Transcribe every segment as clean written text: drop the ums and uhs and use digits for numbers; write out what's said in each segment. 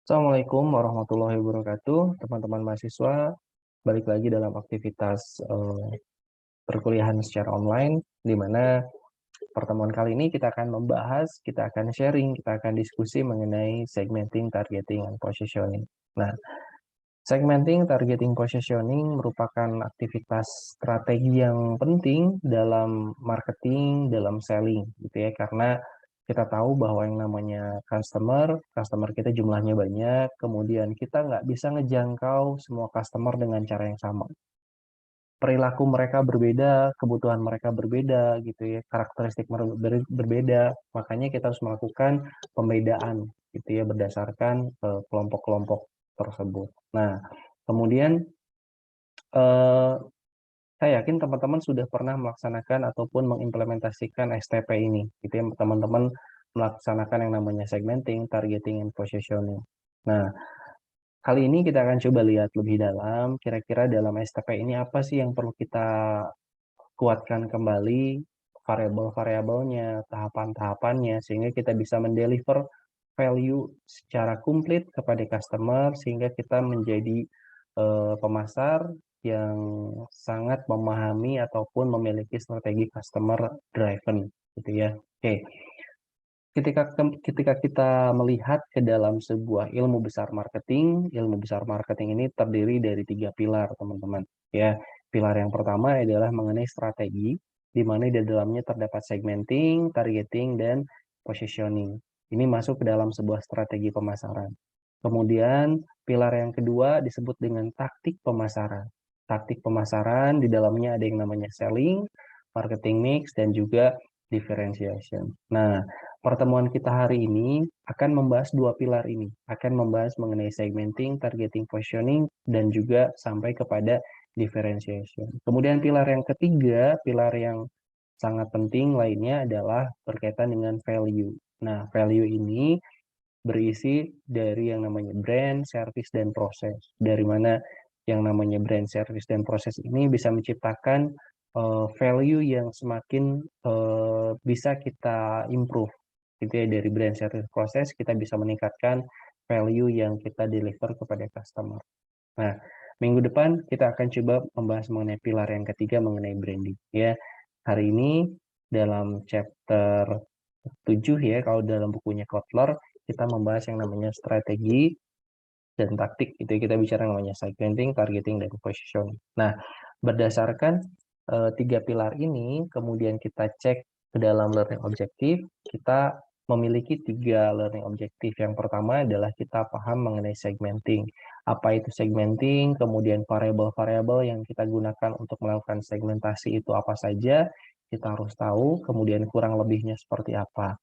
Assalamualaikum warahmatullahi wabarakatuh, teman-teman mahasiswa. Balik lagi dalam aktivitas perkuliahan secara online, di mana pertemuan kali ini kita akan membahas, kita akan sharing, kita akan diskusi mengenai segmenting, targeting, and positioning. Nah, segmenting, targeting, positioning merupakan aktivitas strategi yang penting dalam marketing, dalam selling, gitu ya, karena kita tahu bahwa yang namanya customer kita jumlahnya banyak, kemudian kita nggak bisa ngejangkau semua customer dengan cara yang sama. Perilaku mereka berbeda, kebutuhan mereka berbeda, gitu ya, karakteristik berbeda, makanya kita harus melakukan pembedaan, gitu ya, berdasarkan kelompok-kelompok tersebut. Nah, kemudian eh, saya yakin teman-teman sudah pernah melaksanakan ataupun mengimplementasikan STP ini, gitu ya, teman-teman melaksanakan yang namanya segmenting, targeting, and positioning. Nah, kali ini kita akan coba lihat lebih dalam, kira-kira dalam STP ini apa sih yang perlu kita kuatkan kembali, variabel-variabelnya, tahapan-tahapannya, sehingga kita bisa mendeliver value secara komplit kepada customer, sehingga kita menjadi pemasar yang sangat memahami ataupun memiliki strategi customer driven, gitu ya. Oke, ketika kita melihat ke dalam sebuah ilmu besar marketing ini terdiri dari 3 pilar, teman-teman. Ya, pilar yang pertama adalah mengenai strategi, di mana di dalamnya terdapat segmenting, targeting, dan positioning. Ini masuk ke dalam sebuah strategi pemasaran. Kemudian pilar yang kedua disebut dengan taktik pemasaran. Taktik pemasaran di dalamnya ada yang namanya selling, marketing mix, dan juga differentiation. Nah, pertemuan kita hari ini akan membahas 2 pilar ini, akan membahas mengenai segmenting, targeting, positioning, dan juga sampai kepada differentiation. Kemudian pilar yang ketiga, pilar yang sangat penting lainnya adalah berkaitan dengan value. Nah, value ini berisi dari yang namanya brand, service, dan proses. Dari mana yang namanya brand, service, dan proses ini bisa menciptakan value yang semakin bisa kita improve. Gitu ya, dari brand, service, proses kita bisa meningkatkan value yang kita deliver kepada customer. Nah, minggu depan kita akan coba membahas mengenai pilar yang ketiga mengenai branding. Ya, hari ini dalam chapter 7 ya, kalau dalam bukunya Kotler, kita membahas yang namanya strategi dan taktik. Itu kita bicara namanya segmenting, targeting, dan positioning. Nah, berdasarkan 3 pilar ini, kemudian kita cek ke dalam learning objective, kita memiliki 3 learning objective. Yang pertama adalah kita paham mengenai segmenting. Apa itu segmenting, kemudian variabel-variabel yang kita gunakan untuk melakukan segmentasi itu apa saja, kita harus tahu, kemudian kurang lebihnya seperti apa.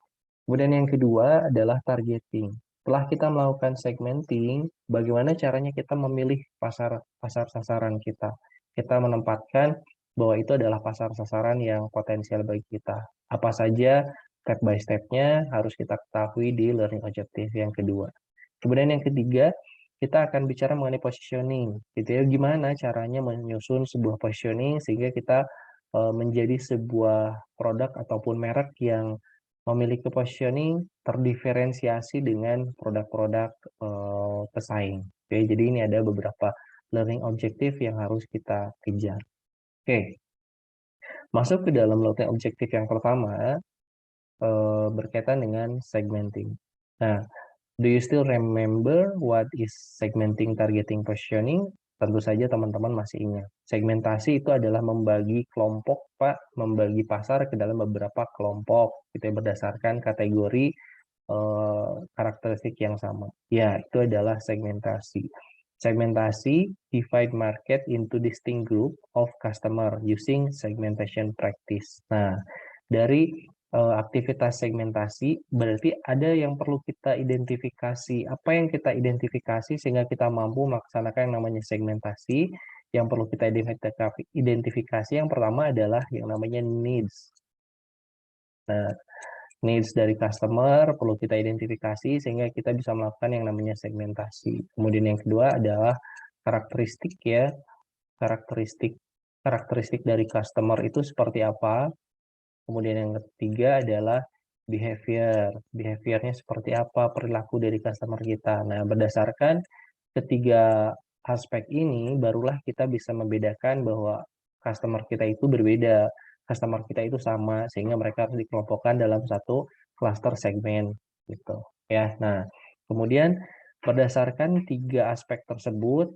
Kemudian yang kedua adalah targeting. Setelah kita melakukan segmenting, bagaimana caranya kita memilih pasar sasaran kita. Kita menempatkan bahwa itu adalah pasar sasaran yang potensial bagi kita. Apa saja step by step-nya harus kita ketahui di learning objective yang kedua. Kemudian yang ketiga, kita akan bicara mengenai positioning. Gitu ya, gimana caranya menyusun sebuah positioning sehingga kita menjadi sebuah produk ataupun merek yang memiliki positioning terdiferensiasi dengan produk-produk pesaing. Oke, jadi ini ada beberapa learning objective yang harus kita kejar. Oke, masuk ke dalam learning objective yang pertama berkaitan dengan segmenting. Nah, do you still remember what is segmenting, targeting, positioning? Tentu saja teman-teman masih ingat. Segmentasi itu adalah membagi kelompok, Pak, membagi pasar ke dalam beberapa kelompok, gitu ya, berdasarkan kategori karakteristik yang sama. Ya, itu adalah segmentasi. Segmentasi divide market into distinct group of customer using segmentation practice. Nah, dari aktivitas segmentasi berarti ada yang perlu kita identifikasi. Apa yang kita identifikasi sehingga kita mampu melaksanakan yang namanya segmentasi? Yang perlu kita identifikasi yang pertama adalah yang namanya needs. Nah, needs dari customer perlu kita identifikasi sehingga kita bisa melakukan yang namanya segmentasi. Kemudian yang kedua adalah karakteristik ya. Karakteristik dari customer itu seperti apa? Kemudian yang ketiga adalah Behaviornya seperti apa, perilaku dari customer kita. Nah, berdasarkan ketiga aspek ini, barulah kita bisa membedakan bahwa customer kita itu berbeda, customer kita itu sama, sehingga mereka harus dikelompokkan dalam satu cluster segmen, gitu. Ya, nah, kemudian berdasarkan tiga aspek tersebut,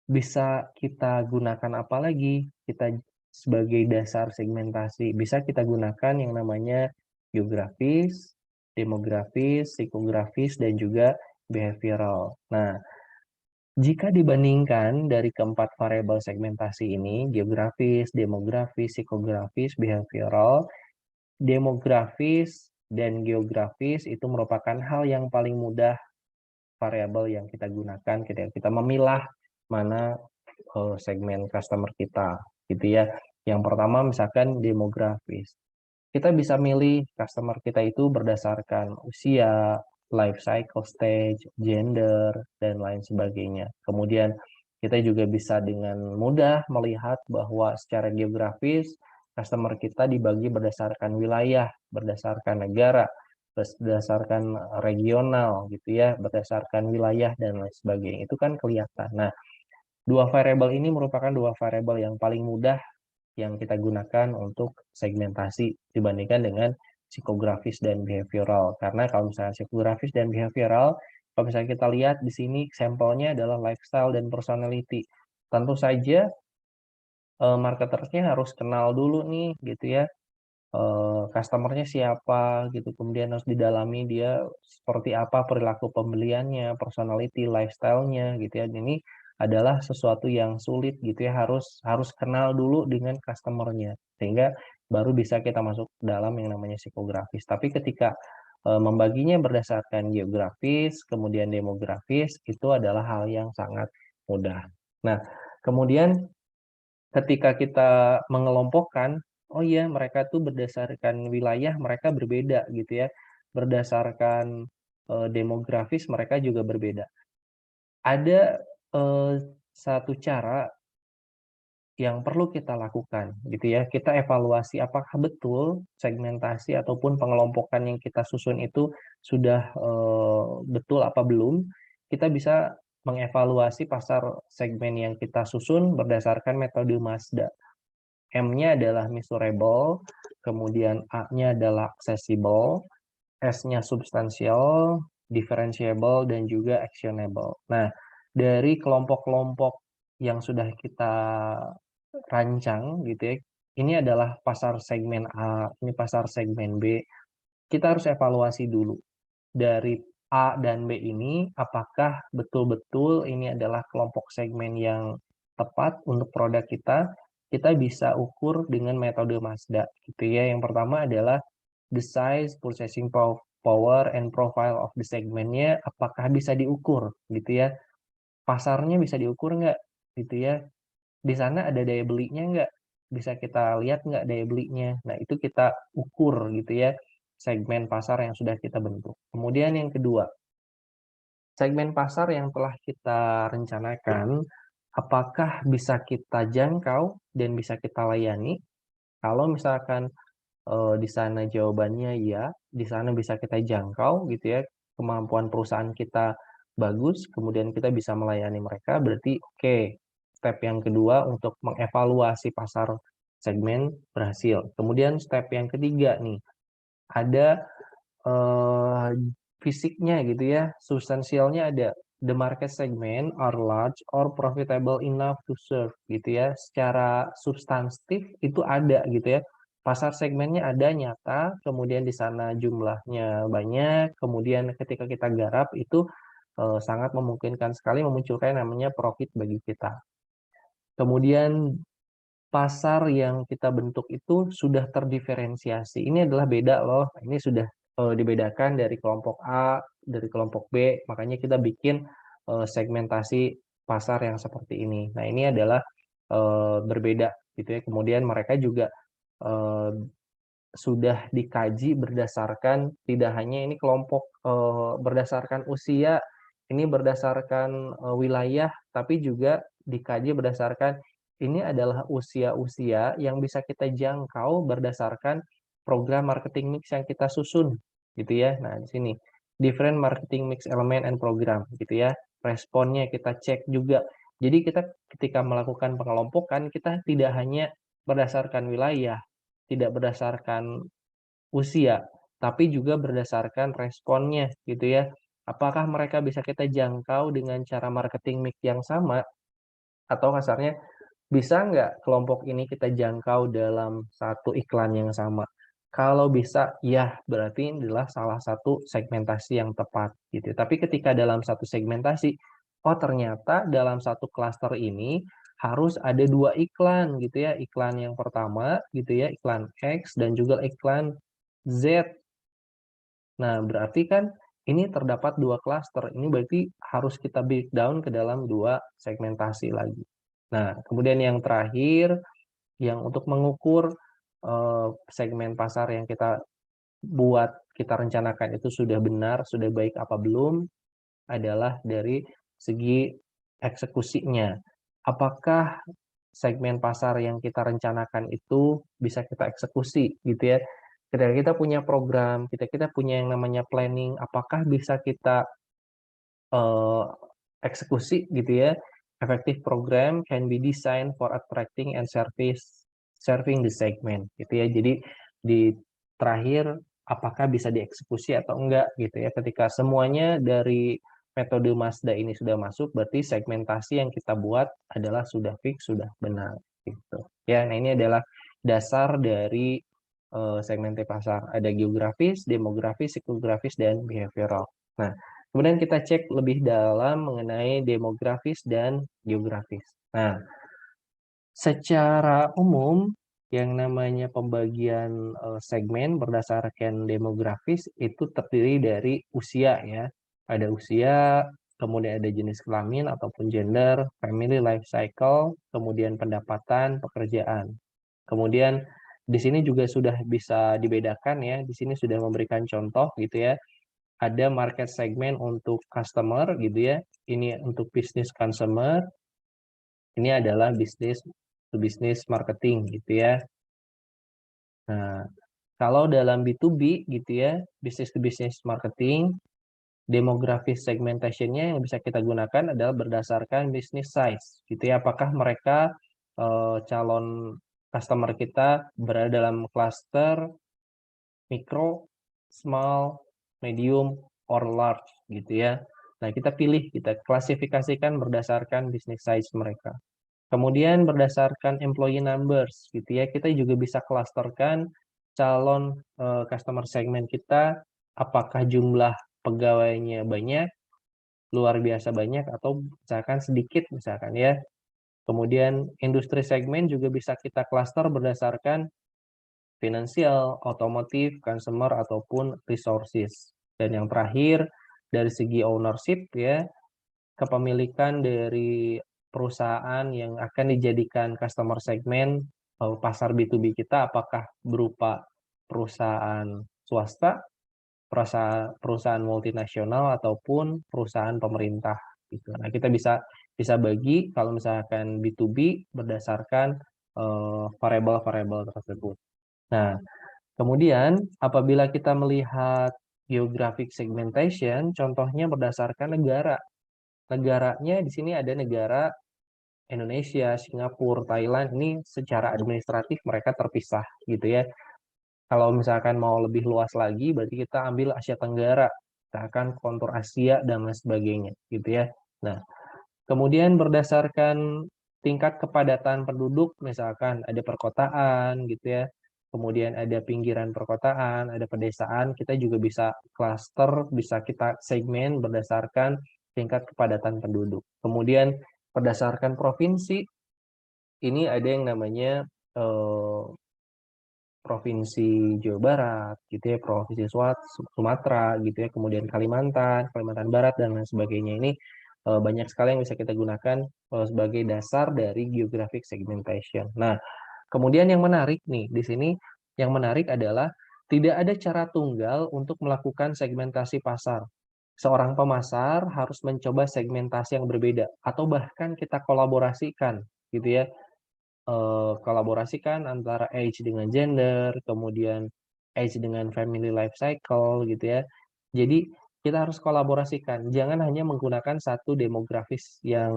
bisa kita gunakan apa lagi? Kita sebagai dasar segmentasi, bisa kita gunakan yang namanya geografis, demografis, psikografis, dan juga behavioral. Nah, jika dibandingkan dari keempat variabel segmentasi ini, geografis, demografis, psikografis, behavioral, demografis dan geografis itu merupakan hal yang paling mudah variabel yang kita gunakan ketika kita memilah mana segmen customer kita, gitu ya. Yang pertama misalkan demografis. Kita bisa milih customer kita itu berdasarkan usia, life cycle stage, gender, dan lain sebagainya. Kemudian kita juga bisa dengan mudah melihat bahwa secara geografis customer kita dibagi berdasarkan wilayah, berdasarkan negara, berdasarkan regional gitu ya, berdasarkan wilayah dan lain sebagainya. Itu kan kelihatan. Nah, dua variabel ini merupakan dua variabel yang paling mudah yang kita gunakan untuk segmentasi dibandingkan dengan psikografis dan behavioral. Karena kalau misalnya psikografis dan behavioral, kalau misalnya kita lihat di sini sampelnya adalah lifestyle dan personality. Tentu saja marketernya harus kenal dulu nih gitu ya, customer-nya siapa gitu, kemudian harus didalami dia seperti apa perilaku pembeliannya, personality, lifestyle-nya gitu ya. Ini adalah sesuatu yang sulit gitu ya, harus kenal dulu dengan customer-nya sehingga baru bisa kita masuk dalam yang namanya psikografis. Tapi ketika membaginya berdasarkan geografis, kemudian demografis, itu adalah hal yang sangat mudah. Nah, kemudian ketika kita mengelompokkan, oh iya mereka tuh berdasarkan wilayah mereka berbeda gitu ya. Berdasarkan demografis mereka juga berbeda. Ada satu cara yang perlu kita lakukan gitu ya. Kita evaluasi apakah betul segmentasi ataupun pengelompokan yang kita susun itu sudah betul apa belum. Kita bisa mengevaluasi pasar segmen yang kita susun berdasarkan metode Mazda. M-nya adalah measurable, kemudian A-nya adalah accessible, S-nya substansial, differentiable, dan juga actionable. Nah, dari kelompok-kelompok yang sudah kita rancang gitu ya, ini adalah pasar segmen A, ini pasar segmen B. Kita harus evaluasi dulu dari A dan B ini apakah betul-betul ini adalah kelompok segmen yang tepat untuk produk kita. Kita bisa ukur dengan metode Mazda gitu ya. Yang pertama adalah the size, purchasing power, and profile of the segmentnya apakah bisa diukur gitu ya. Pasarnya bisa diukur nggak gitu ya. Di sana ada daya belinya nggak? Bisa kita lihat nggak daya belinya? Nah, itu kita ukur gitu ya, segmen pasar yang sudah kita bentuk. Kemudian yang kedua, segmen pasar yang telah kita rencanakan, apakah bisa kita jangkau dan bisa kita layani? Kalau misalkan di sana jawabannya ya, di sana bisa kita jangkau gitu ya, kemampuan perusahaan kita bagus, kemudian kita bisa melayani mereka, berarti oke. Step yang kedua untuk mengevaluasi pasar segmen berhasil. Kemudian step yang ketiga nih, ada eh, fisiknya gitu ya, substansialnya ada. The market segment are large or profitable enough to serve gitu ya. Secara substantif itu ada gitu ya. Pasar segmennya ada nyata, kemudian di sana jumlahnya banyak, kemudian ketika kita garap itu sangat memungkinkan sekali memunculkan namanya profit bagi kita. Kemudian pasar yang kita bentuk itu sudah terdiferensiasi. Ini adalah beda loh. Ini sudah dibedakan dari kelompok A, dari kelompok B. Makanya kita bikin segmentasi pasar yang seperti ini. Nah, ini adalah berbeda gitu ya. Kemudian mereka juga eh, sudah dikaji berdasarkan tidak hanya ini kelompok berdasarkan usia, ini berdasarkan wilayah, tapi juga dikaji berdasarkan ini adalah usia-usia yang bisa kita jangkau berdasarkan program marketing mix yang kita susun gitu ya. Nah, di sini different marketing mix element and program gitu ya. Responnya kita cek juga. Jadi kita ketika melakukan pengelompokan kita tidak hanya berdasarkan wilayah, tidak berdasarkan usia, tapi juga berdasarkan responnya gitu ya. Apakah mereka bisa kita jangkau dengan cara marketing mix yang sama atau kasarnya bisa nggak kelompok ini kita jangkau dalam satu iklan yang sama? Kalau bisa, ya berarti ini adalah salah satu segmentasi yang tepat gitu. Tapi ketika dalam satu segmentasi, oh ternyata dalam satu klaster ini harus ada dua iklan gitu ya. Iklan yang pertama gitu ya, iklan X dan juga iklan Z. Nah, berarti kan ini terdapat dua klaster. Ini berarti harus kita breakdown ke dalam dua segmentasi lagi. Nah, kemudian yang terakhir, yang untuk mengukur segmen pasar yang kita buat, kita rencanakan itu sudah benar, sudah baik apa belum, adalah dari segi eksekusinya. Apakah segmen pasar yang kita rencanakan itu bisa kita eksekusi gitu ya. Ketika kita punya program, kita punya yang namanya planning, apakah bisa kita eh, eksekusi gitu ya. Effective program can be designed for attracting and serving the segment gitu ya. Jadi di terakhir apakah bisa dieksekusi atau enggak gitu ya. Ketika semuanya dari metode Mazda ini sudah masuk, berarti segmentasi yang kita buat adalah sudah fix, sudah benar gitu. Ya, nah ini adalah dasar dari segmentasi pasar. Ada geografis, demografis, psikografis, dan behavioral. Nah, kemudian kita cek lebih dalam mengenai demografis dan geografis. Nah, secara umum yang namanya pembagian segmen berdasarkan demografis itu terdiri dari usia ya. Ada usia, kemudian ada jenis kelamin ataupun gender, family life cycle, kemudian pendapatan, pekerjaan. Kemudian di sini juga sudah bisa dibedakan ya. Di sini sudah memberikan contoh gitu ya. Ada market segmen untuk customer gitu ya. Ini untuk bisnis consumer. Ini adalah bisnis to bisnis marketing gitu ya. Nah, kalau dalam B2B gitu ya, business to business marketing, demographic segmentation-nya yang bisa kita gunakan adalah berdasarkan business size gitu ya. Apakah mereka calon customer kita berada dalam cluster mikro, small, medium, or large gitu ya. Nah, kita pilih, kita klasifikasikan berdasarkan business size mereka. Kemudian berdasarkan employee numbers gitu ya, kita juga bisa klasterkan calon customer segment kita, apakah jumlah pegawainya banyak, luar biasa banyak, atau misalkan sedikit misalkan ya. Kemudian industri segmen juga bisa kita klaster berdasarkan finansial, otomotif, consumer, ataupun resources. Dan yang terakhir, dari segi ownership ya, kepemilikan dari perusahaan yang akan dijadikan customer segment pasar B2B kita, apakah berupa perusahaan swasta, perusahaan multinasional, ataupun perusahaan pemerintah. Gitu. Nah, kita bisa bagi kalau misalkan B2B berdasarkan variabel-variabel tersebut. Nah, kemudian apabila kita melihat geographic segmentation, contohnya berdasarkan negara. Negaranya di sini ada negara Indonesia, Singapura, Thailand. Ini secara administratif mereka terpisah gitu ya. Kalau misalkan mau lebih luas lagi, berarti kita ambil Asia Tenggara, misalkan kontur Asia dan lain sebagainya gitu ya. Nah, kemudian berdasarkan tingkat kepadatan penduduk, misalkan ada perkotaan gitu ya, kemudian ada pinggiran perkotaan, ada pedesaan, kita juga bisa cluster, bisa kita segmen berdasarkan tingkat kepadatan penduduk. Kemudian berdasarkan provinsi, ini ada yang namanya Provinsi Jawa Barat, gitu ya, Provinsi Sumatera, gitu ya, kemudian Kalimantan, Kalimantan Barat, dan lain sebagainya. Ini banyak sekali yang bisa kita gunakan sebagai dasar dari geographic segmentation. Nah, kemudian yang menarik nih, di sini yang menarik adalah tidak ada cara tunggal untuk melakukan segmentasi pasar. Seorang pemasar harus mencoba segmentasi yang berbeda, atau bahkan kita kolaborasikan, gitu ya, kolaborasikan antara age dengan gender, kemudian age dengan family life cycle gitu ya. Jadi kita harus kolaborasikan, jangan hanya menggunakan satu demografis yang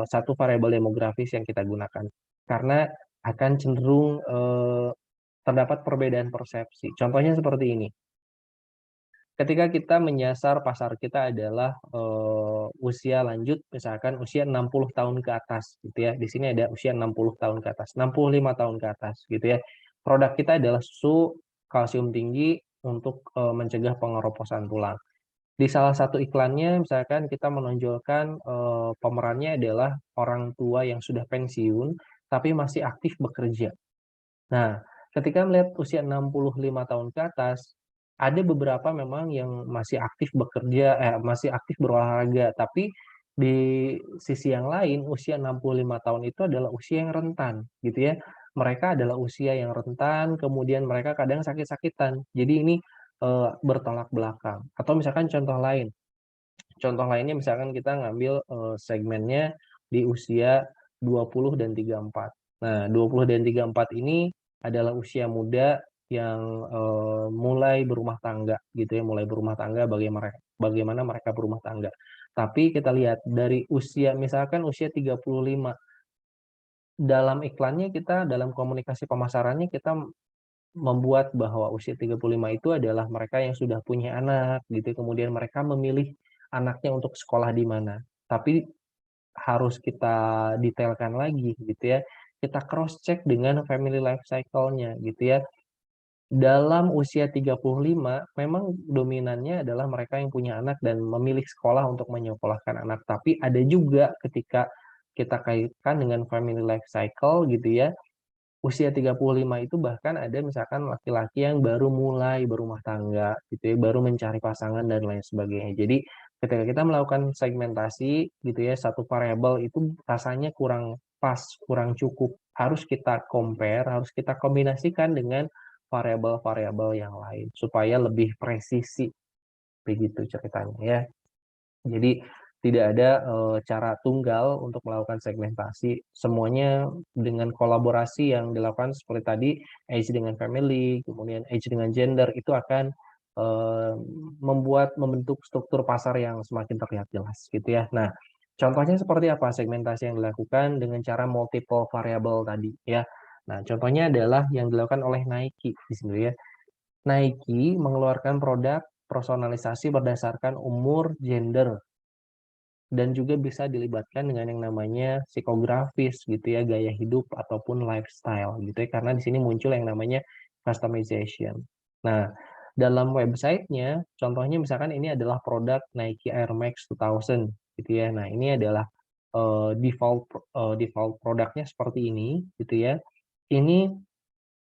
satu variabel demografis yang kita gunakan. Karena akan cenderung terdapat perbedaan persepsi. Contohnya seperti ini. Ketika kita menyasar pasar kita adalah usia lanjut, misalkan usia 60 tahun ke atas, gitu ya. Di sini ada usia 60 tahun ke atas, 65 tahun ke atas, gitu ya. Produk kita adalah susu kalsium tinggi untuk mencegah pengeroposan tulang. Di salah satu iklannya, misalkan kita menonjolkan pemerannya adalah orang tua yang sudah pensiun, tapi masih aktif bekerja. Nah, ketika melihat usia 65 tahun ke atas, ada beberapa memang yang masih aktif bekerja, masih aktif berolahraga, tapi di sisi yang lain usia 65 tahun itu adalah usia yang rentan, gitu ya. Mereka adalah usia yang rentan, kemudian mereka kadang sakit-sakitan. Jadi ini bertolak belakang. Atau misalkan contoh lainnya misalkan kita ngambil segmennya di usia 20 dan 34. Nah, 20 dan 34 ini adalah usia muda yang mulai berumah tangga gitu ya, mulai berumah tangga bagaimana mereka berumah tangga. Tapi kita lihat dari usia misalkan usia 35, dalam iklannya kita dalam komunikasi pemasarannya kita membuat bahwa usia 35 itu adalah mereka yang sudah punya anak gitu, kemudian mereka memilih anaknya untuk sekolah di mana. Tapi harus kita detailkan lagi gitu ya. Kita cross check dengan family life cycle-nya gitu ya. Dalam usia 35 memang dominannya adalah mereka yang punya anak dan memilih sekolah untuk menyekolahkan anak. Tapi ada juga ketika kita kaitkan dengan family life cycle gitu ya, usia 35 itu bahkan ada misalkan laki-laki yang baru mulai berumah tangga gitu ya, baru mencari pasangan dan lain sebagainya. Jadi ketika kita melakukan segmentasi gitu ya, satu variabel itu rasanya kurang pas, kurang cukup. Harus kita compare, harus kita kombinasikan dengan variabel-variabel yang lain supaya lebih presisi begitu ceritanya ya. Jadi tidak ada cara tunggal untuk melakukan segmentasi. Semuanya dengan kolaborasi yang dilakukan seperti tadi, age dengan family, kemudian age dengan gender, itu akan membentuk struktur pasar yang semakin terlihat jelas gitu ya. Nah, contohnya seperti apa segmentasi yang dilakukan dengan cara multiple variable tadi ya. Nah, contohnya adalah yang dilakukan oleh Nike di sini ya. Nike mengeluarkan produk personalisasi berdasarkan umur, gender, dan juga bisa dilibatkan dengan yang namanya psikografis gitu ya, gaya hidup ataupun lifestyle gitu ya, karena di sini muncul yang namanya customization. Nah, dalam websitenya, contohnya misalkan ini adalah produk Nike Air Max 2000 gitu ya. Nah, ini adalah default produknya seperti ini gitu ya. Ini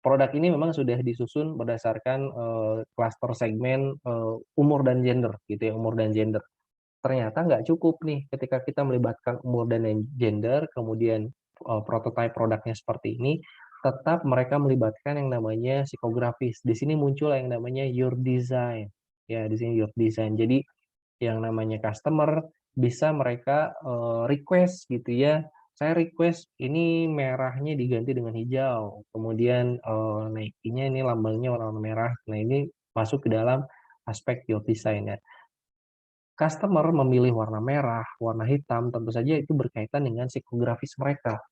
produk ini memang sudah disusun berdasarkan klaster segmen umur dan gender gitu ya, umur dan gender. Ternyata nggak cukup nih ketika kita melibatkan umur dan gender, kemudian prototipe produknya seperti ini, tetap mereka melibatkan yang namanya psikografis. Di sini muncul yang namanya your design. Ya, di sini your design. Jadi yang namanya customer bisa mereka request gitu ya. Saya request ini merahnya diganti dengan hijau. Kemudian Nike-nya ini lambangnya warna merah. Nah, ini masuk ke dalam aspek your design ya. Customer memilih warna merah, warna hitam, tentu saja itu berkaitan dengan psikografis mereka,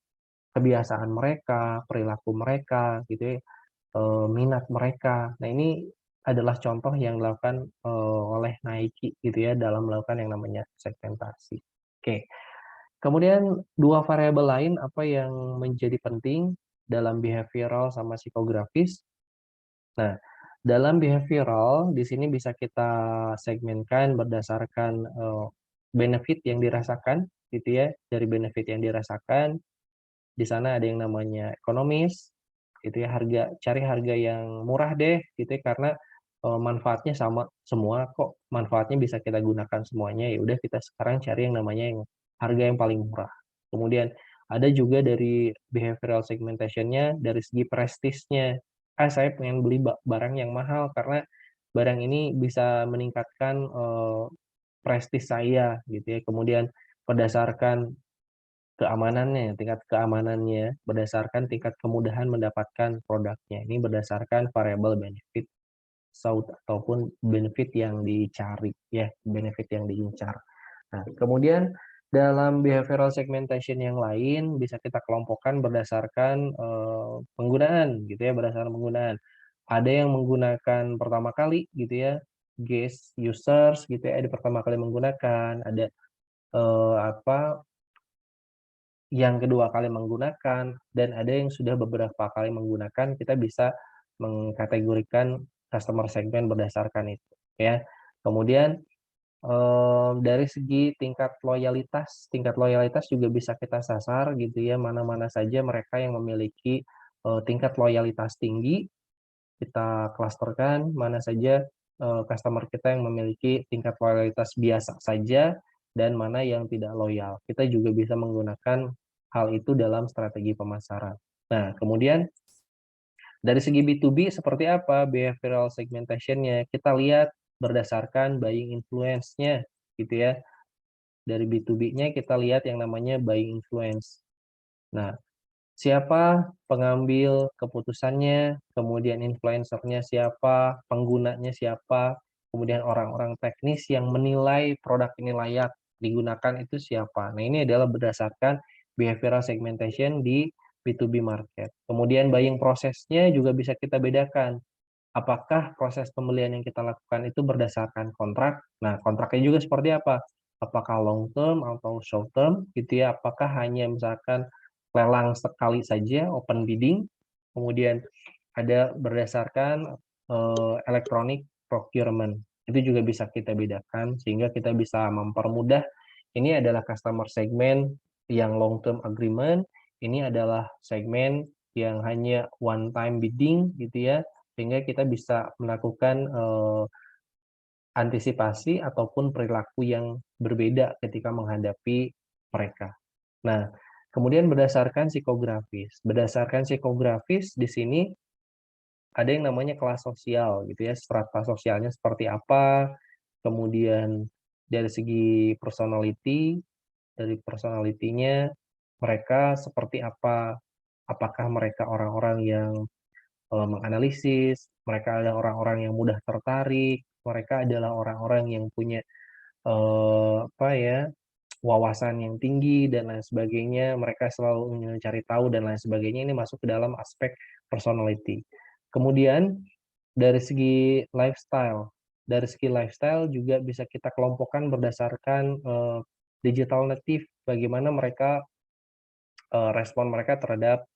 kebiasaan mereka, perilaku mereka, gitu ya, minat mereka. Nah, ini adalah contoh yang dilakukan oleh Nike gitu ya dalam melakukan yang namanya segmentasi. Oke. Kemudian dua variabel lain apa yang menjadi penting dalam behavioral sama psikografis. Nah, dalam behavioral di sini bisa kita segmenkan berdasarkan benefit yang dirasakan gitu ya. Dari benefit yang dirasakan, di sana ada yang namanya ekonomis gitu ya, cari harga yang murah deh gitu ya, karena manfaatnya sama semua kok, manfaatnya bisa kita gunakan semuanya, ya udah kita sekarang cari yang namanya harga yang paling murah. Kemudian ada juga dari behavioral segmentation-nya dari segi prestisnya. Saya pengen beli barang yang mahal karena barang ini bisa meningkatkan prestis saya gitu ya. Kemudian berdasarkan keamanannya, tingkat keamanannya berdasarkan tingkat kemudahan mendapatkan produknya. Ini berdasarkan variabel benefit SAUT ataupun benefit yang dicari ya, benefit yang diincar. Nah, kemudian dalam behavioral segmentation yang lain bisa kita kelompokkan berdasarkan penggunaan gitu ya, berdasarkan penggunaan. Ada yang menggunakan pertama kali gitu ya, guest users gitu ya, ada pertama kali menggunakan, ada apa yang kedua kali menggunakan, dan ada yang sudah beberapa kali menggunakan. Kita bisa mengkategorikan customer segment berdasarkan itu ya. Kemudian dari segi tingkat loyalitas juga bisa kita sasar gitu ya, mana-mana saja mereka yang memiliki tingkat loyalitas tinggi, kita klasterkan, mana saja customer kita yang memiliki tingkat loyalitas biasa saja, dan mana yang tidak loyal. Kita juga bisa menggunakan hal itu dalam strategi pemasaran. Nah, kemudian dari segi B2B seperti apa behavioral segmentation-nya? Kita lihat berdasarkan buying influence-nya gitu ya. Dari B2B-nya kita lihat yang namanya buying influence. Nah, siapa pengambil keputusannya, kemudian influencer-nya siapa, penggunanya siapa, kemudian orang-orang teknis yang menilai produk ini layak digunakan itu siapa. Nah, ini adalah berdasarkan behavioral segmentation di B2B market. Kemudian buying prosesnya juga bisa kita bedakan. Apakah proses pembelian yang kita lakukan itu berdasarkan kontrak? Nah, kontraknya juga seperti apa? Apakah long term atau short term gitu ya? Apakah hanya misalkan lelang sekali saja, open bidding, kemudian ada berdasarkan electronic procurement. Itu juga bisa kita bedakan sehingga kita bisa mempermudah. Ini adalah customer segment yang long term agreement, ini adalah segmen yang hanya one time bidding gitu ya, sehingga kita bisa melakukan antisipasi ataupun perilaku yang berbeda ketika menghadapi mereka. Nah, kemudian berdasarkan psikografis. Berdasarkan psikografis di sini ada yang namanya kelas sosial gitu ya, strata sosialnya seperti apa, kemudian dari segi personality, dari personality-nya mereka seperti apa, apakah mereka orang-orang yang menganalisis, mereka adalah orang-orang yang mudah tertarik, mereka adalah orang-orang yang punya apa ya, wawasan yang tinggi dan lain sebagainya, mereka selalu mencari tahu dan lain sebagainya, ini masuk ke dalam aspek personality. Kemudian dari segi lifestyle juga bisa kita kelompokkan berdasarkan digital native, bagaimana mereka respon mereka terhadap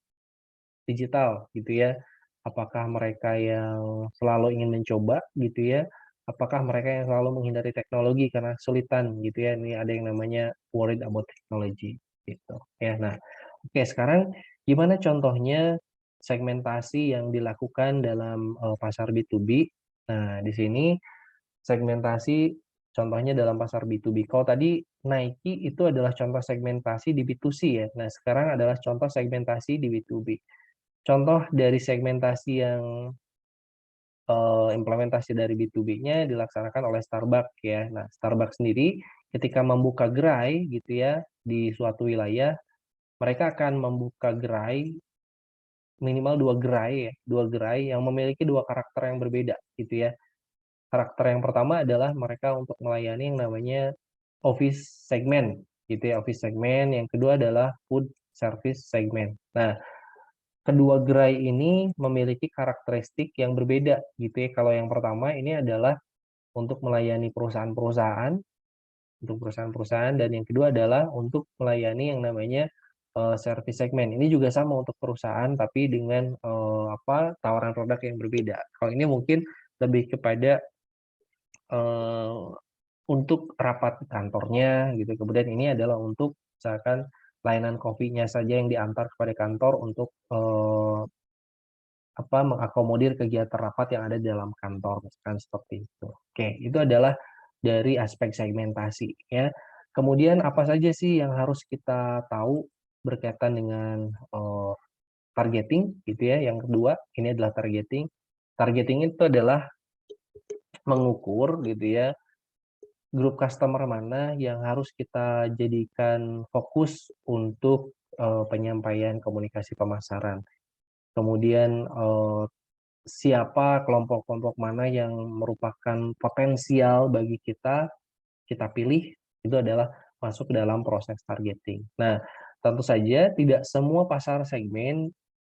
digital gitu ya. Apakah mereka yang selalu ingin mencoba gitu ya, apakah mereka yang selalu menghindari teknologi karena kesulitan gitu ya. Ini ada yang namanya worried about technology gitu ya. Nah, oke, sekarang gimana contohnya segmentasi yang dilakukan dalam pasar B2B? Nah, di sini segmentasi contohnya dalam pasar B2B. Kalau tadi Nike itu adalah contoh segmentasi di B2C ya. Nah, sekarang adalah contoh segmentasi di B2B. Contoh dari segmentasi yang implementasi dari B2B-nya dilaksanakan oleh Starbucks ya. Nah, Starbucks sendiri ketika membuka gerai gitu ya di suatu wilayah, mereka akan membuka gerai minimal dua gerai yang memiliki dua karakter yang berbeda gitu ya. Karakter yang pertama adalah mereka untuk melayani yang namanya office segment gitu ya, office segment. Yang kedua adalah food service segment. Nah, kedua gerai ini memiliki karakteristik yang berbeda gitu ya. Kalau yang pertama ini adalah untuk melayani perusahaan-perusahaan, untuk perusahaan-perusahaan, dan yang kedua adalah untuk melayani yang namanya service segment. Ini juga sama untuk perusahaan tapi dengan apa tawaran produk yang berbeda. Kalau ini mungkin lebih kepada untuk rapat kantornya gitu. Kemudian ini adalah untuk misalkan layanan kopinya saja yang diantar kepada kantor untuk apa mengakomodir kegiatan rapat yang ada di dalam kantor, misalkan seperti itu. Oke, itu adalah dari aspek segmentasi ya. Kemudian apa saja sih yang harus kita tahu berkaitan dengan targeting gitu ya. Yang kedua, ini adalah targeting. Targeting itu adalah mengukur gitu ya grup customer mana yang harus kita jadikan fokus untuk penyampaian komunikasi pemasaran. Kemudian siapa kelompok-kelompok mana yang merupakan potensial bagi kita pilih, itu adalah masuk dalam proses targeting. Nah, tentu saja tidak semua pasar segmen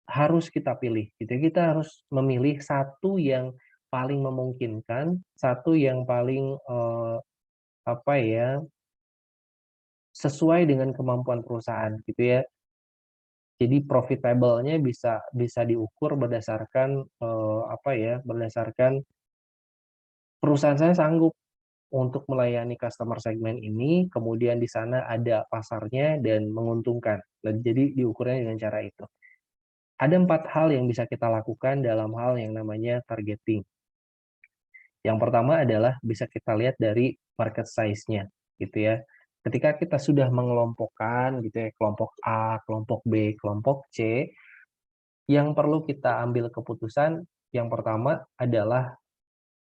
harus kita pilih, gitu. Kita harus memilih satu yang paling memungkinkan, satu yang paling apa ya, sesuai dengan kemampuan perusahaan, gitu ya. Jadi profitable-nya bisa bisa diukur berdasarkan apa ya, berdasarkan perusahaan saya sanggup untuk melayani customer segmen ini, kemudian di sana ada pasarnya dan menguntungkan. Dan jadi diukurnya dengan cara itu. Ada 4 hal yang bisa kita lakukan dalam hal yang namanya targeting. Yang pertama adalah bisa kita lihat dari market size-nya, gitu ya. Ketika kita sudah mengelompokkan gitu ya, kelompok A, kelompok B, kelompok C, yang perlu kita ambil keputusan yang pertama adalah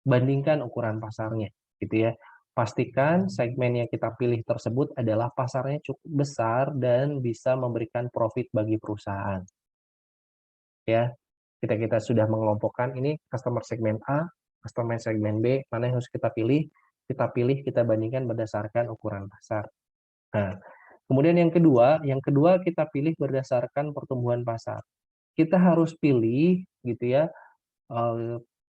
bandingkan ukuran pasarnya, gitu ya. Pastikan segmen yang kita pilih tersebut adalah pasarnya cukup besar dan bisa memberikan profit bagi perusahaan. Ya, kita sudah mengelompokkan ini customer segmen A, customer segmen B, mana yang harus kita pilih, kita bandingkan berdasarkan ukuran pasar. Nah, kemudian yang kedua kita pilih berdasarkan pertumbuhan pasar. Kita harus pilih gitu ya,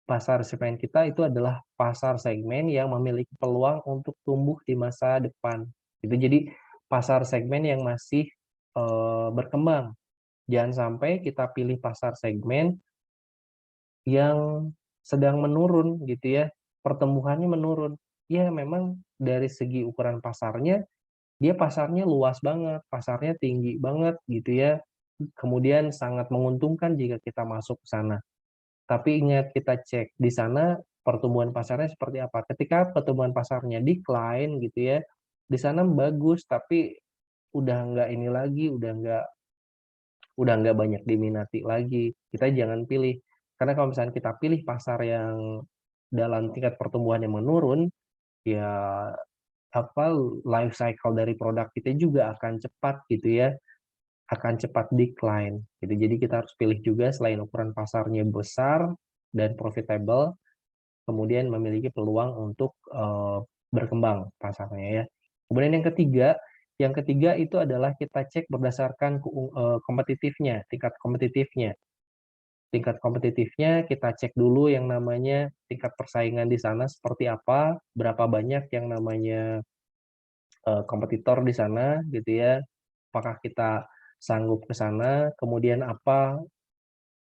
pasar segmen kita itu adalah pasar segmen yang memiliki peluang untuk tumbuh di masa depan. Itu jadi pasar segmen yang masih berkembang. Jangan sampai kita pilih pasar segmen yang sedang menurun gitu ya, pertumbuhannya menurun. Ya memang dari segi ukuran pasarnya, dia pasarnya luas banget, pasarnya tinggi banget gitu ya. Kemudian sangat menguntungkan jika kita masuk ke sana. Tapi ingat kita cek di sana pertumbuhan pasarnya seperti apa. Ketika pertumbuhan pasarnya decline gitu ya, di sana bagus tapi udah nggak ini lagi, udah nggak banyak diminati lagi. Kita jangan pilih. Karena kalau misalnya kita pilih pasar yang dalam tingkat pertumbuhan yang menurun, ya apa life cycle dari produk kita juga akan cepat gitu ya, akan cepat decline gitu. Jadi kita harus pilih juga selain ukuran pasarnya besar dan profitable, kemudian memiliki peluang untuk berkembang pasarnya ya. Kemudian yang ketiga itu adalah kita cek berdasarkan kompetitifnya, tingkat kompetitifnya. Tingkat kompetitifnya kita cek dulu yang namanya tingkat persaingan di sana seperti apa, berapa banyak yang namanya kompetitor di sana gitu ya. Apakah kita sanggup ke sana, kemudian apa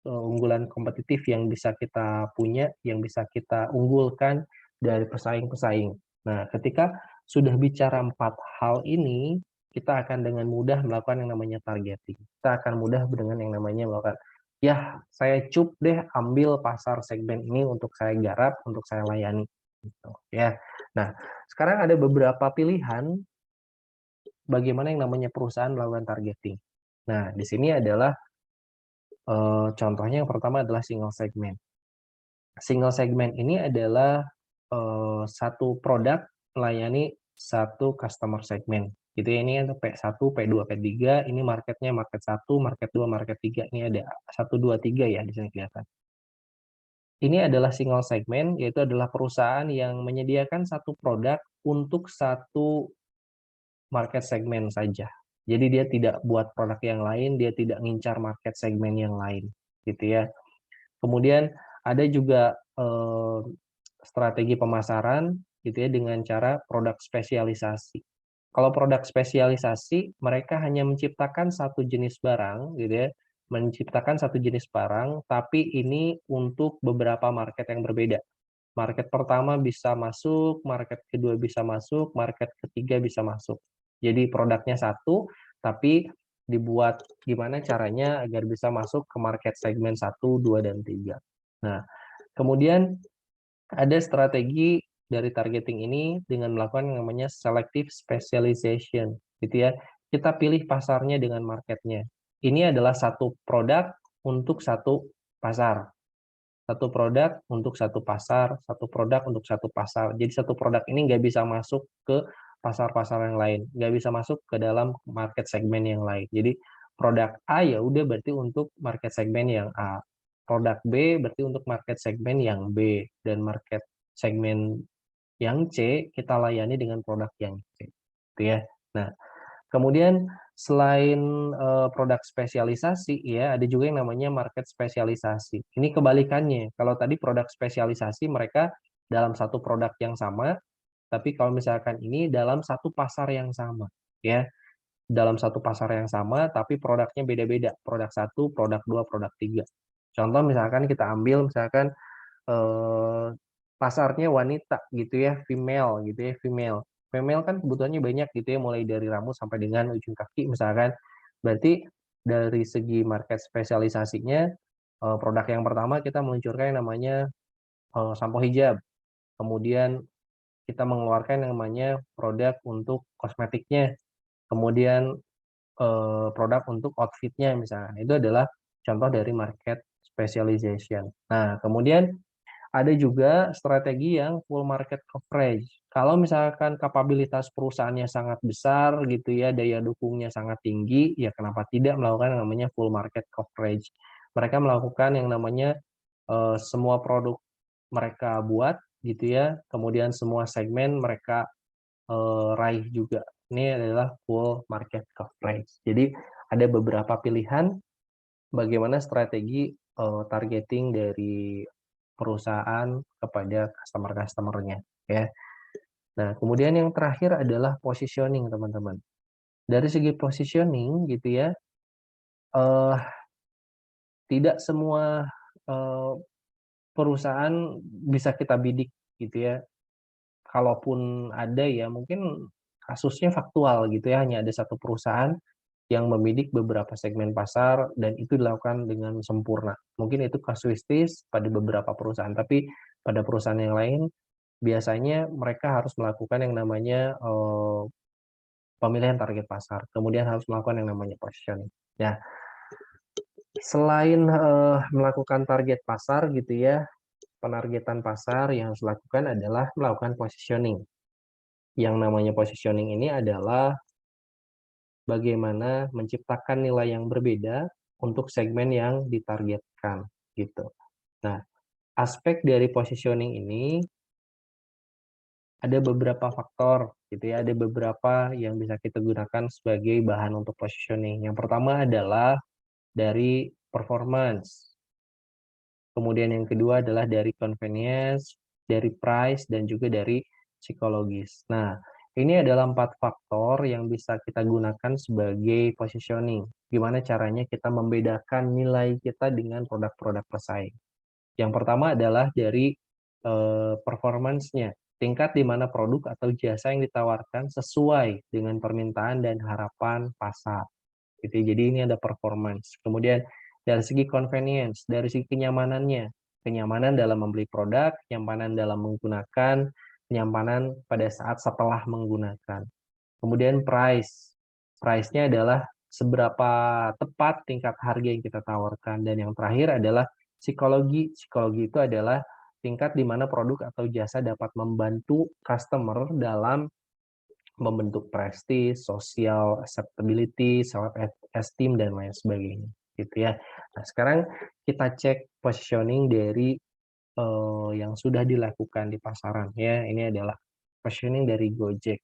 unggulan kompetitif yang bisa kita punya, yang bisa kita unggulkan dari pesaing-pesaing. Nah, ketika sudah bicara 4 hal ini, kita akan dengan mudah melakukan yang namanya targeting. Kita akan mudah dengan yang namanya melakukan, ya saya cup deh ambil pasar segmen ini untuk saya garap, untuk saya layani. Gitu, ya. Nah, sekarang ada beberapa pilihan bagaimana yang namanya perusahaan melakukan targeting. Nah, di sini adalah contohnya yang pertama adalah single segment. Single segment ini adalah satu produk melayani satu customer segment. Gitu ya, ini ada P1, P2, P3, ini marketnya market 1, market 2, market 3. Ini ada 1, 2, 3 ya di sini kelihatan. Ini adalah single segment, yaitu adalah perusahaan yang menyediakan satu produk untuk satu market segmen saja. Jadi dia tidak buat produk yang lain, dia tidak ngincar market segmen yang lain, gitu ya. Kemudian ada juga strategi pemasaran gitu ya dengan cara produk spesialisasi. Kalau produk spesialisasi, mereka hanya menciptakan satu jenis barang gitu ya, menciptakan satu jenis barang, tapi ini untuk beberapa market yang berbeda. Market pertama bisa masuk, market kedua bisa masuk, market ketiga bisa masuk. Jadi produknya satu, tapi dibuat gimana caranya agar bisa masuk ke market segmen 1, 2, dan 3. Nah, kemudian ada strategi dari targeting ini dengan melakukan yang namanya selective specialization, gitu ya. Kita pilih pasarnya dengan marketnya. Ini adalah satu produk untuk satu pasar. Satu produk untuk satu pasar, satu produk untuk satu pasar. Jadi satu produk ini nggak bisa masuk ke pasar-pasar yang lain, nggak bisa masuk ke dalam market segmen yang lain. Jadi produk A ya udah berarti untuk market segmen yang A. Produk B berarti untuk market segmen yang B, dan market segmen yang C kita layani dengan produk yang C, gitu ya. Nah, kemudian selain produk spesialisasi ya, ada juga yang namanya market spesialisasi. Ini kebalikannya. Kalau tadi produk spesialisasi mereka dalam satu produk yang sama, tapi kalau misalkan ini dalam satu pasar yang sama, ya. Dalam satu pasar yang sama, tapi produknya beda-beda. Produk satu, produk dua, produk tiga. Contoh misalkan kita ambil misalkan eh, pasarnya wanita gitu ya, female gitu ya, female. Female kan kebutuhannya banyak gitu ya, mulai dari rambut sampai dengan ujung kaki misalkan. Berarti dari segi market spesialisasinya, produk yang pertama kita meluncurkan yang namanya sampo hijab. Kemudian kita mengeluarkan yang namanya produk untuk kosmetiknya. Kemudian produk untuk outfitnya misalnya. Itu adalah contoh dari market specialization. Nah, kemudian ada juga strategi yang full market coverage. Kalau misalkan kapabilitas perusahaannya sangat besar gitu ya, daya dukungnya sangat tinggi, ya kenapa tidak melakukan yang namanya full market coverage. Mereka melakukan yang namanya semua produk mereka buat gitu ya, kemudian semua segmen mereka raih juga. Ini adalah full market coverage. Jadi ada beberapa pilihan bagaimana strategi targeting dari perusahaan kepada customer-customernya ya. Nah, kemudian yang terakhir adalah positioning, teman-teman. Dari segi positioning gitu ya, eh, tidak semua eh, perusahaan bisa kita bidik gitu ya. Kalaupun ada ya mungkin kasusnya faktual gitu ya, hanya ada satu perusahaan yang membidik beberapa segmen pasar dan itu dilakukan dengan sempurna. Mungkin itu kasuistis pada beberapa perusahaan, tapi pada perusahaan yang lain biasanya mereka harus melakukan yang namanya pemilihan target pasar, kemudian harus melakukan yang namanya positioning. Ya, selain melakukan target pasar gitu ya, penargetan pasar yang harus dilakukan adalah melakukan positioning. Yang namanya positioning ini adalah bagaimana menciptakan nilai yang berbeda untuk segmen yang ditargetkan gitu. Nah, aspek dari positioning ini ada beberapa faktor gitu ya, ada beberapa yang bisa kita gunakan sebagai bahan untuk positioning. Yang pertama adalah dari performance. Kemudian yang kedua adalah dari convenience, dari price, dan juga dari psikologis. Nah, ini adalah 4 faktor yang bisa kita gunakan sebagai positioning. Gimana caranya kita membedakan nilai kita dengan produk-produk pesaing. Yang pertama adalah dari performance-nya. Tingkat di mana produk atau jasa yang ditawarkan sesuai dengan permintaan dan harapan pasar. Gitu. Jadi ini ada performance. Kemudian dari segi convenience, dari segi kenyamanannya, kenyamanan dalam membeli produk, kenyamanan dalam menggunakan, kenyamanan pada saat setelah menggunakan. Kemudian price, price-nya adalah seberapa tepat tingkat harga yang kita tawarkan. Dan yang terakhir adalah psikologi. Psikologi itu adalah tingkat di mana produk atau jasa dapat membantu customer dalam membentuk prestis, social acceptability, self-esteem, dan lain sebagainya. Gitu ya. Nah, sekarang kita cek positioning dari yang sudah dilakukan di pasaran. Ya, ini adalah positioning dari Gojek.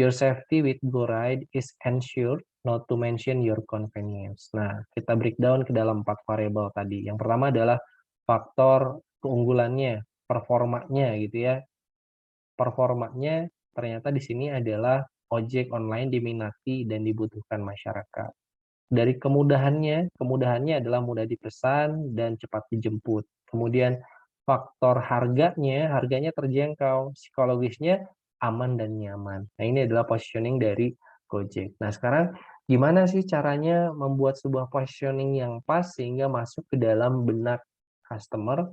Your safety with GoRide is ensured, not to mention your convenience. Nah, kita breakdown ke dalam 4 variabel tadi. Yang pertama adalah faktor keunggulannya, performanya gitu ya. Performanya ternyata di sini adalah ojek online diminati dan dibutuhkan masyarakat. Dari kemudahannya, kemudahannya adalah mudah dipesan dan cepat dijemput. Kemudian faktor harganya, harganya terjangkau, psikologisnya aman dan nyaman. Nah, ini adalah positioning dari Gojek. Nah, sekarang gimana sih caranya membuat sebuah positioning yang pas sehingga masuk ke dalam benak customer?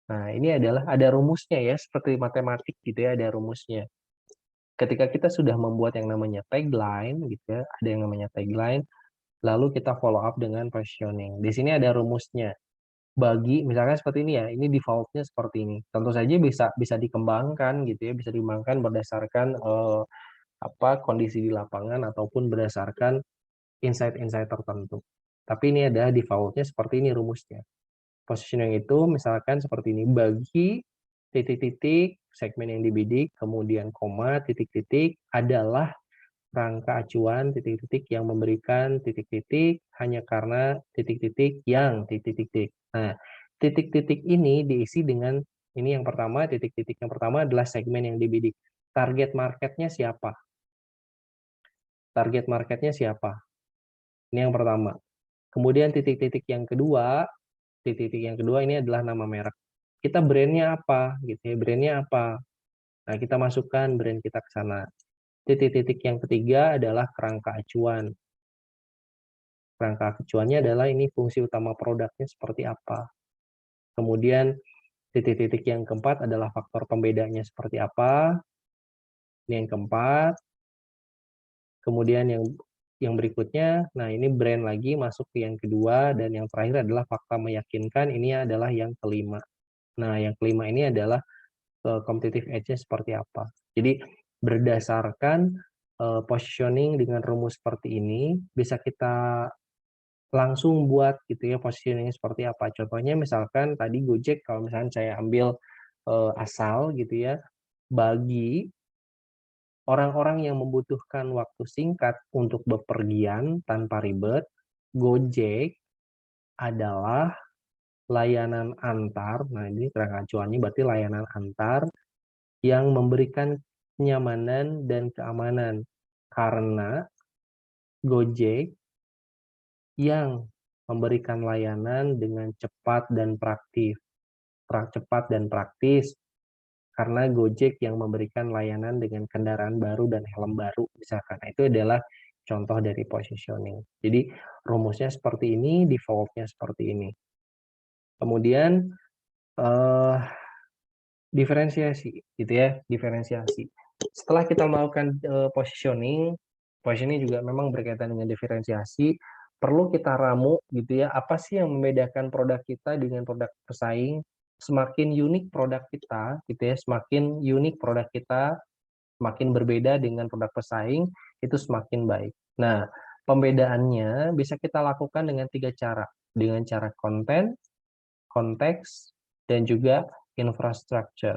Nah, ini adalah ada rumusnya ya, seperti matematik gitu ya, ada rumusnya. Ketika kita sudah membuat yang namanya tagline gitu ya, ada yang namanya tagline, lalu kita follow up dengan positioning. Di sini ada rumusnya. Bagi misalkan seperti ini ya, ini defaultnya seperti ini. Tentu saja bisa bisa dikembangkan gitu ya, bisa dikembangkan berdasarkan apa kondisi di lapangan ataupun berdasarkan insight-insight tertentu. Tapi ini ada defaultnya seperti ini rumusnya. Positioning itu misalkan seperti ini, bagi titik-titik segmen yang dibidik, kemudian koma, titik-titik adalah rangka acuan titik-titik yang memberikan titik-titik hanya karena titik-titik yang titik-titik. Nah, titik-titik ini diisi dengan ini yang pertama, titik-titik yang pertama adalah segmen yang dibidik. Target marketnya siapa? Target marketnya siapa? Ini yang pertama. Kemudian titik-titik yang kedua, titik-titik yang kedua ini adalah nama merek. Kita brandnya apa? Gitu ya, brandnya apa? Nah, kita masukkan brand kita ke sana. Titik-titik yang ketiga adalah kerangka acuan. Kerangka acuannya adalah ini fungsi utama produknya seperti apa. Kemudian titik-titik yang keempat adalah faktor pembedanya seperti apa. Ini yang keempat. Kemudian yang berikutnya, nah ini brand lagi masuk ke yang kedua, dan yang terakhir adalah fakta meyakinkan, ini adalah yang kelima. Nah, yang kelima ini adalah competitive edge-nya seperti apa. Jadi berdasarkan positioning dengan rumus seperti ini, bisa kita langsung buat gitu ya positioning seperti apa. Contohnya misalkan tadi Gojek, kalau misalkan saya ambil asal gitu ya, bagi orang-orang yang membutuhkan waktu singkat untuk bepergian tanpa ribet, Gojek adalah layanan antar. Nah, ini kerangka acuannya berarti layanan antar yang memberikan kenyamanan dan keamanan, karena Gojek yang memberikan layanan dengan cepat dan praktis. Cepat dan praktis karena Gojek yang memberikan layanan dengan kendaraan baru dan helm baru misalkan. Nah, itu adalah contoh dari positioning. Jadi rumusnya seperti ini, defaultnya seperti ini. Kemudian diferensiasi gitu ya, diferensiasi. Setelah kita melakukan positioning juga memang berkaitan dengan diferensiasi, perlu kita ramu gitu ya, apa sih yang membedakan produk kita dengan produk pesaing. Semakin unik produk kita gitu ya, semakin unik produk kita, semakin berbeda dengan produk pesaing, itu semakin baik. Nah, pembedaannya bisa kita lakukan dengan 3 cara. Dengan cara konten, konteks, dan juga infrastructure.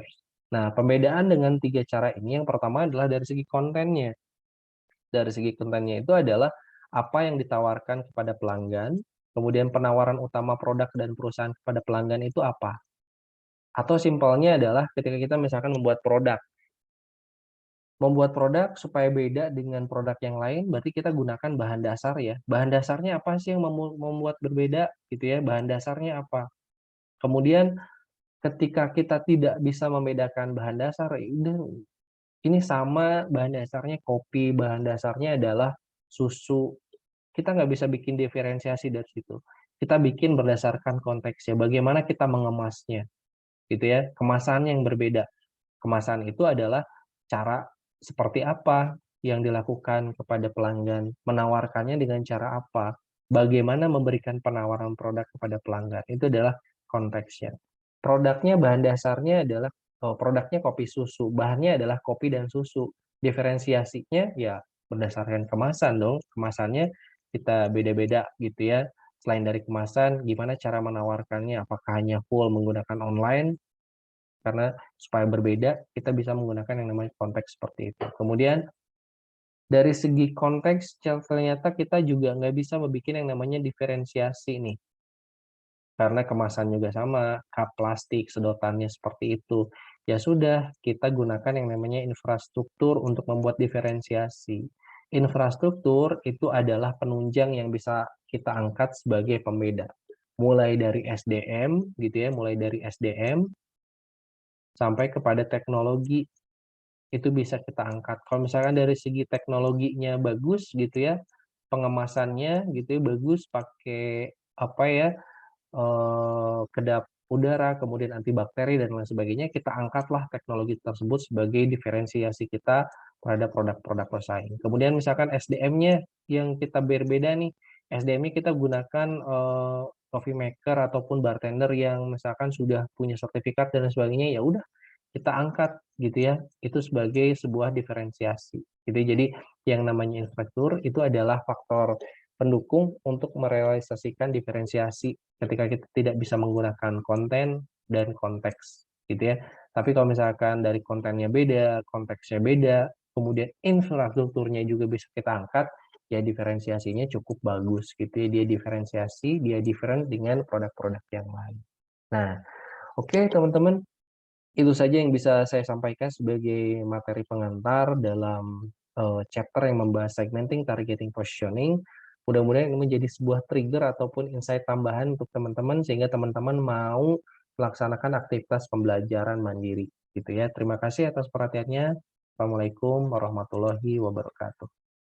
Nah, pembedaan dengan 3 cara ini, yang pertama adalah dari segi kontennya. Dari segi kontennya itu adalah apa yang ditawarkan kepada pelanggan, kemudian penawaran utama produk dan perusahaan kepada pelanggan itu apa. Atau simpelnya adalah ketika kita misalkan membuat produk supaya beda dengan produk yang lain, berarti kita gunakan bahan dasar ya. Bahan dasarnya apa sih yang membuat berbeda gitu ya? Bahan dasarnya apa? Kemudian ketika kita tidak bisa membedakan bahan dasar, ini sama bahan dasarnya kopi, bahan dasarnya adalah susu. Kita nggak bisa bikin diferensiasi dari situ. Kita bikin berdasarkan konteksnya, bagaimana kita mengemasnya, gitu ya. Kemasan yang berbeda. Kemasan itu adalah cara seperti apa yang dilakukan kepada pelanggan, menawarkannya dengan cara apa, bagaimana memberikan penawaran produk kepada pelanggan, itu adalah konteksnya. Produknya, bahan dasarnya adalah produknya kopi susu, bahannya adalah kopi dan susu. Diferensiasinya ya berdasarkan kemasan dong, kemasannya kita beda-beda gitu ya. Selain dari kemasan, gimana cara menawarkannya, apakah hanya full menggunakan online, karena supaya berbeda, kita bisa menggunakan yang namanya konteks seperti itu. Kemudian, dari segi konteks, ternyata kita juga nggak bisa membuat yang namanya diferensiasi nih. Karena kemasan juga sama, cup plastik, sedotannya seperti itu. Ya sudah, kita gunakan yang namanya infrastruktur untuk membuat diferensiasi. Infrastruktur itu adalah penunjang yang bisa kita angkat sebagai pembeda. Mulai dari SDM, gitu ya, mulai dari SDM, sampai kepada teknologi, itu bisa kita angkat. Kalau misalkan dari segi teknologinya bagus gitu ya, pengemasannya gitu ya bagus, pakai apa ya, kedap udara, kemudian antibakteri dan lain sebagainya, kita angkatlah teknologi tersebut sebagai diferensiasi kita terhadap produk-produk pesaing. Kemudian misalkan SDM-nya yang kita berbeda nih, SDM-nya kita gunakan coffee maker ataupun bartender yang misalkan sudah punya sertifikat dan sebagainya, ya udah kita angkat gitu ya, itu sebagai sebuah diferensiasi gitu. Jadi yang namanya infrastruktur itu adalah faktor pendukung untuk merealisasikan diferensiasi ketika kita tidak bisa menggunakan konten dan konteks gitu ya. Tapi kalau misalkan dari kontennya beda, konteksnya beda, kemudian infrastrukturnya juga bisa kita angkat, ya diferensiasinya cukup bagus gitu ya. Dia diferensiasi, dia different dengan produk-produk yang lain. Nah, oke teman-teman, itu saja yang bisa saya sampaikan sebagai materi pengantar dalam chapter yang membahas segmenting, targeting, positioning. Mudah-mudahan ini menjadi sebuah trigger ataupun insight tambahan untuk teman-teman sehingga teman-teman mau melaksanakan aktivitas pembelajaran mandiri gitu ya. Terima kasih atas perhatiannya. Assalamualaikum warahmatullahi wabarakatuh.